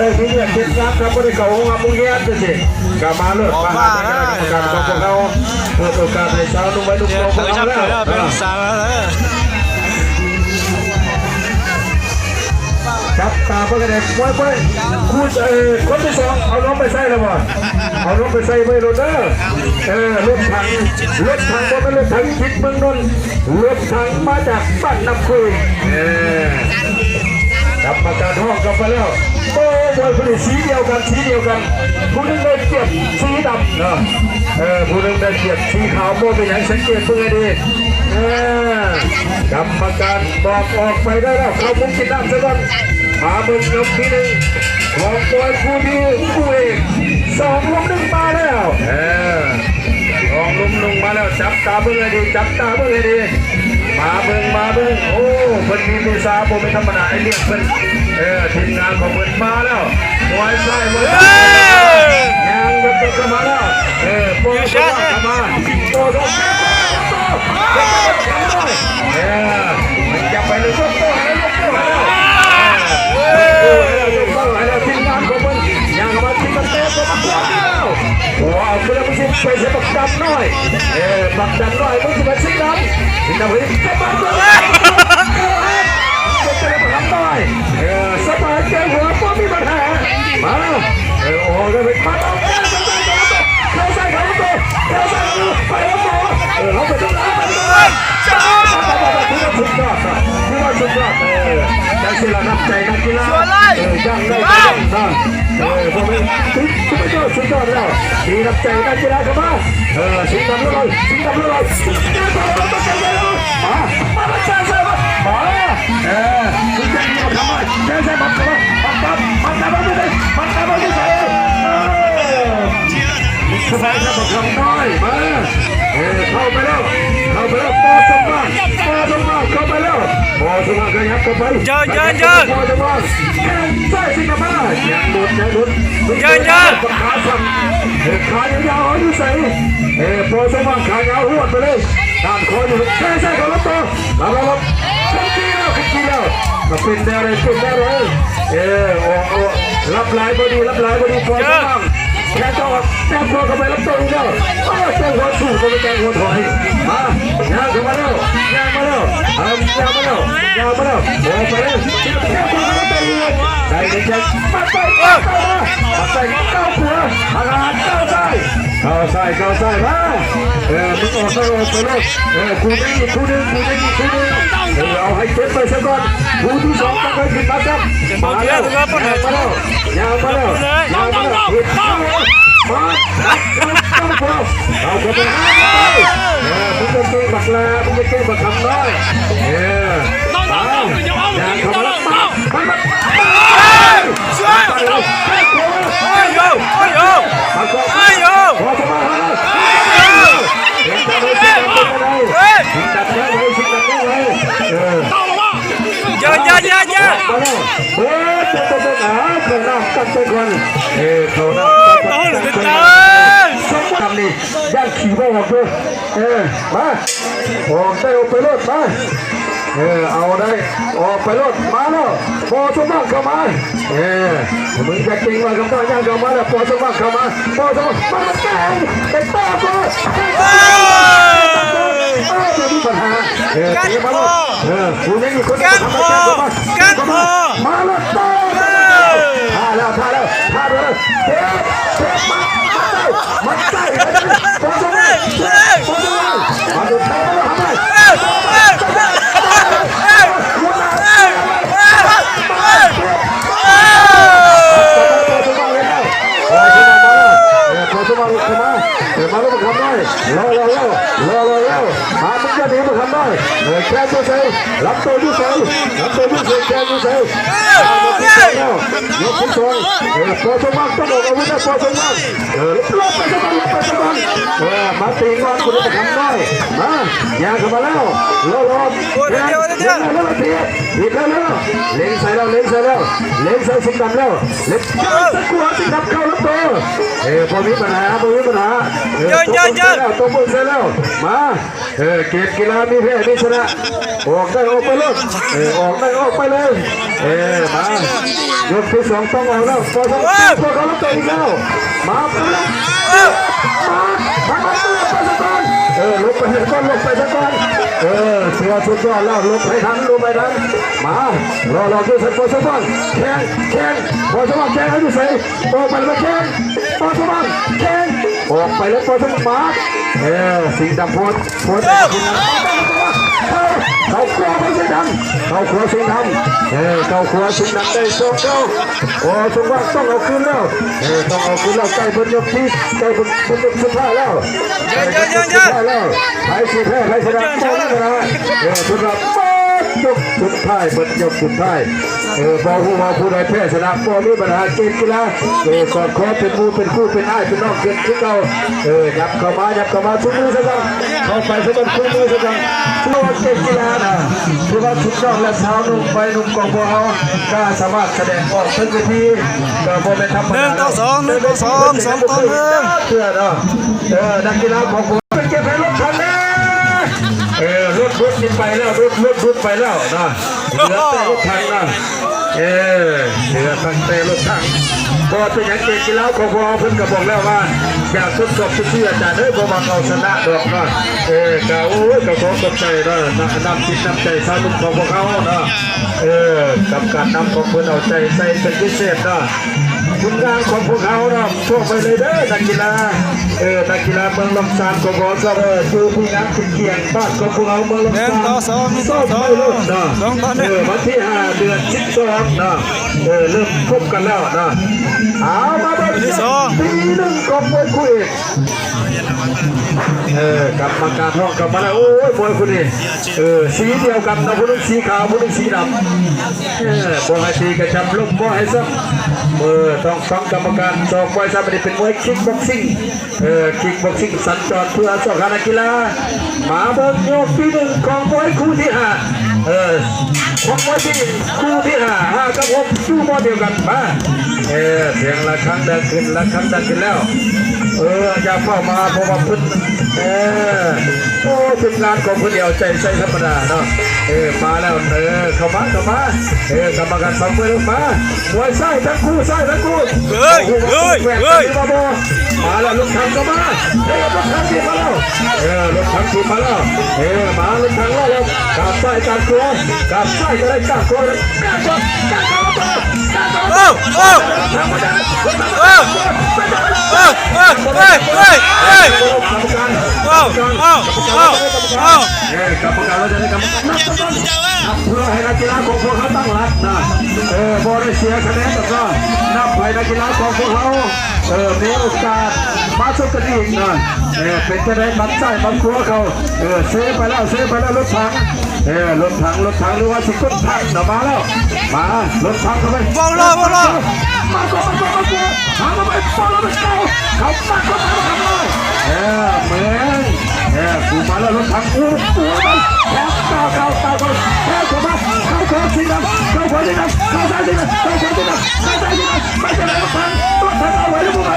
ได้ที่เนี่ยเก็บงานครับไม่ได้เก่าของงานมุ่งแย่สิกลับมาเลิกมาหาการของพวกเราเปิดโอกาสให้ชาวนุ่มไว้นุ่มโตของเราแล้วจับตาเพื่อนเด็กมวยไปคู่คนที่สองเอาน้องไปใส่เลยบ่เอาน้องไปใส่ไม่รถเด้อรถถังก็เป็นรถถังคิดเมืองนนท์รถถังมาจากบ้านน้ำคุยกลับมาการห้องกลับมาแล้วโอ้มวยคนนี้สีเดียวกันผู้นึงได้เกียบสีดำเนาะผู้นึงได้เกียบสีขาวโม่เป็นอย่างสังเกตเพื่อดีกรรมการบอกออกไปได้แล้วเขามุ่งกินน้ำซะก่อนมาเบิ่งยกที่หนึ่งของมวยคู่นี้คู่เอก2-1มาแล้ว2-1มาแล้วจับตาเบิ่งให้ดีมาเบิ่งโอ้เพิ่นมีมือสาบ่ไม่ธรรมดาไอ้เรียกเพิ่นทีมงานของเพิ่นมาแล้วมวยซ้ายมวยยางเบิ่งก็มาแล้วโปรโซก็มาโปรโซมันจะไปเลยก็ต้องให้ลูกก็ให้แล้วทีมงานของเพิ่นยางมาทีมกันเตะก็มาแล้วโอ้เอาเพื่อนมันสิไปเสียบักดำน้อยบักดำน้อยมันสิมาสิดำสิดำเฮ้ยจะมาเลยจะไปบักดำน้อยสบายใจหัวป้อมีปัญหามาโอ้ยไปมาเข้าใส่เขาตัวเข้าใส่ไปแล้วตัวเขาไปตรงนั้นจ้าสุดยอดที่ว่าสุดยอดแต่ศิลานับใจนักกีฬายังได้ยังพอไม่สุดยอดแล้วที่นับใจนักกีฬาเข้ามาสิงห์ดำเลยมาใช่คุณแจ็คมาทำไมแจ็คมาทำไมมันทำไม่ได้สบายแล้วบอกคำน้อยมาเข้าไปแล้วปอสมาเข้าไปแล้วปอสมาขยับเข้าไปเจอปอสมาแข้งซ้ายสิงห์มาอย่างหลุดขาสั่นขายาวๆอยู่ใส่ปอสมาขายาวหวดไปเลยตามคออยู่ใช่ของรถตัวรับขึ้นแล้วมาเป็นแนวเลยรับหลายบอดีปอสมาแค่ตัวเข้าไปรับตัวอีกแล้วแจ้งหัวสู้ก็ไม่แจ้งหัวถอยมาย่างเข้ามาแล้วย่างมาแล้วโอ้ไปเลยแค่ตัวเข้าไปได้เด็กมาใส่ก้าวขวาอาการก้าวซ้ายมามึงออกไปเลยคู่นึงเอาให้เก็บไปซะก่อนคู่ที่สองต้องไปขึ้นมาครับมาแล้วยาวมาแล้วเอาไปเอาไปมึงจะเก่งบักลามึงจะเก่งบักคำน้อยอย่างเขาแล้วทำนี่ย่างขี่บ้าออกด้วยมาออกได้ออกไปรถมาเอาได้ออกไปรถมาแล้วพอสมัครเข้ามามึงจะเก่งว่ากับย่างเข้ามาแล้วพอสมัครเข้ามามาเป็นต้าเลยจะมีปัญหามาแล้วคุณยังมีคนทำมาแล้วต้าท่าแล้วมันใส่พอสมัครมาดูท่าแล้วทำไมมาแล้วทำได้รอมามึงจะดีมาทำได้แค่ตัวเซลรับตัวยูเซลแค่ยูเซลยกขึ้นซอยพอสมัครต้องบอกอาวุธนะพอสมัครลบไปสมัครมาตีงอนคุณจะทำได้มาอย่าเข้ามาแล้วรอแล้วตีอีกแล้วเล็งใส่สิงดำแล้วเล็งตะกัวสิงดำเข้ารับตัวพอมีปัญหาตัวมือเสร็จแล้วมาเกมกีฬามีแพ้มีชนะออกได้ออกไปเลยออกไปเลย มายกที่สองต้องออกแล้วพอสมควรพอเขาต้องอีกแล้วมาแล้วลบไปให้ก้อนลบไปสักก้อนเสือสุดยอดแล้วลบไปทันลบไปทันมารอดูสักพอสมควรแข่งพอสมควรแข่งให้ดูสิออกไปแล้วแข่งพอสมควรแข่งออกไปแล้วพอสมควรสีดำโพดเขาขวาเขาสีดำเขาขวาสีดำเขาขวาสีดำได้โซ่เจ้าโอ้สมควรต้องเอาคืนแล้วต้องเอาคืนแล้วใกล้บนยกที่ใกล้บนยกสุดท้ายแล้วแล้วใครสีแพ้ใครชนะต้องชนะสุดท้ายยกสุดท้ายบนยกสุดท้ายบอกว่าผู้ใดแพ้ชนะก็มีปัญหาเกมกีฬาก่อนขอเป็นมูเป็นคู่เป็นอ้ายเป็นน้องเกิดขึ้นเรายับเข้ามาชุดมือสักครั้งเข้าไปสักครั้งชุดมือสักครั้งตัวเกมกีฬานะคือว่าชุดน้องและสาวนุ่มไปนุ่มกองพวกเขาก็สามารถแสดงออกเป็นวิธีก็พอเป็นธรรมดา2-2 2-1เพื่อเนาะนักกีฬาของผมเป็นเกมให้รถคันนี้รถกินไปแล้วรถไปแล้วนะเหลือแต่รถถังนะเหลือทั้งแต่รถถังพอเป็นอย่างเกมกีฬาของพอเพิ่นก็บอกแล้วว่าอยากทดสอบเชื่อจ่าพอมาเอาชนะดอกนะก็โอ้ยก็ขอขอบใจนะนำจิตนำใจสนุกของพวกเขานะกับการนำของเพิ่นเอาใจใส่เป็นพิเศษนะคุณงานของพวกเขาเนาะช่วงไปเลยเด้อนักกีฬานักกีฬาเมืองลำซานของผมก็คือผู้งานคุณเกียงบ้านของพวกเราเมืองลำซานก็ไม่ลดนะวันที่5 เดือน12นะเริ่มพบกันแล้วนะเอามาเป็นปีหนึ่งก็มวยคู่เอกกรรมการห้องกลับมาแล้วโอ้ยมวยคู่นี้สีเดียวกันนะผู้นึงสีขาวผู้นึงสีดำบ่ให้ตีกระชับลมบ่ให้ซ้ำต้องฟังกรรมการสอบไว้ซะไม่ได้เป็นมวยคิกบ็อกซิ่งคิกบ็อกซิ่งสัญจรเพื่อสร้างนักกีฬามาเบิ่งยกที่1ของมวยคู่ที่5ของมวยที่คู่ที่5กับ6อยู่บ่เดียวกันมาเสียงละครั้งดังขึ้นละครั้งดังขึ้นแล้วอย่าเข้ามาเพราะว่าพึ่งโอ้ทีมงานของพึ่งเดียวใจใส่ธรรมดาเนาะมาแล้วเข้ามากรรมการฟังเพื่อนมามวยไส้ทั้งคู่มาแล้วลูกถังก็มาลูกถังทีมาแล้วลูกถังทีมาแล้วมาลูกถังแล้วกับไส้การกลัวกับไส้จะได้การกลัวกรรมการเราจะได้กรรมการนับเพื่อให้นักกีฬาของพวกเขาตั้งหลักนะบอลได้เสียคะแนนแต่ก็นับให้นักกีฬาของพวกเขามีโอกาสมาชกกันอีกนะเป็นจะได้บัดใจบัดครัวเขาเซไปแล้วรถถังรถถังหรือว่าสุดต้นถังมาแล้วมารถถังเข้าไปบอลมาก่อนหามาไปบอลไปเขามาเหมือนกูมาแล้วรถถังกูไปแพ้เข้าแพ้เข้ามาเข้าสีดำเข้าขวาสีดำเข้าซ้ายสีดำเข้าขวาสีดำเข้าซ้ายสีดำไม่ใช่รถถังเอาไว้แล้วมึงไป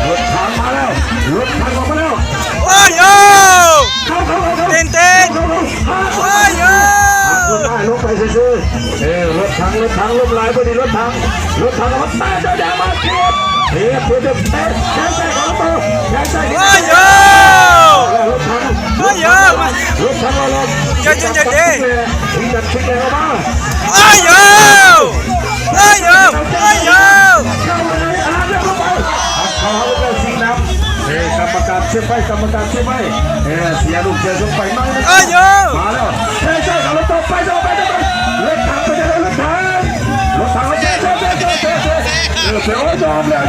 รถถังมาแล้วรถถังออกมาแล้วโอ้ยเต้นโอ้ยลงไปซื่อรถถังลมลายพอดีรถถังมาแตะเจ้าแดงมาเทียบแค่ใจของตัวแค่ใจโอ้ยรถถังเราลงเจ๊ที่ดันชิดเลยออกมาโอ้ยเข้าเลยเรื่องสีน้ำกรรมการเชื่อไปเสียลูกเสียส่งไปน้อยมาแล้วใช่เราต่อไปรถถังไปจะได้รถถังเสียยอมแล้ว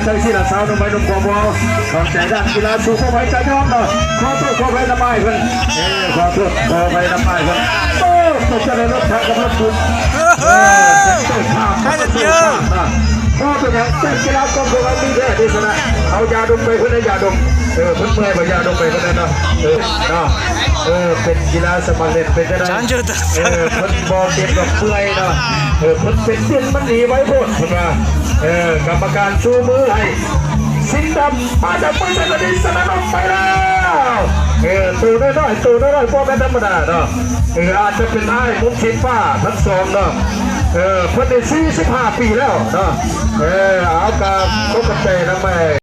ใจสิละสาวนุ่มไปนุ่มกว่าบอลของใจด้านกีฬาสู้เข้าไปใจยอมเนาะขอโทษขอไปน้ำไม้เพิ่นขอโทษขอไปน้ำไม้เพิ่นต้องจะได้รถถังกับรถบุญให้เยอะพอเป็นอย่างเจ้ากีฬากองพวกเราดีแท้ดีชนะเอายาดมไปเพื่อนยาดมเพื่อนเมื่อยไปยาดมไปเพื่อนเนาะเป็นกีฬาสมัครเล่นเป็นจะได้เพื่อนบอลเก็บดอกเปื่อยเนาะเพื่อนเป็นเส้นมันหนีไว้พ้นเพื่อนว่ากรรมการชูมือให้สิงห์ดำมาจากไปจะดีสนามไปแล้ว แล้วตูน้อยพ่อแม่ธรรมดาเนาะอาจจะเป็นไอ้มุ้งชิ้นป้าทั้งสองเนาะเพิ่นได้45 ปีแล้วเนาะเอากับตกกระเตยนะแม่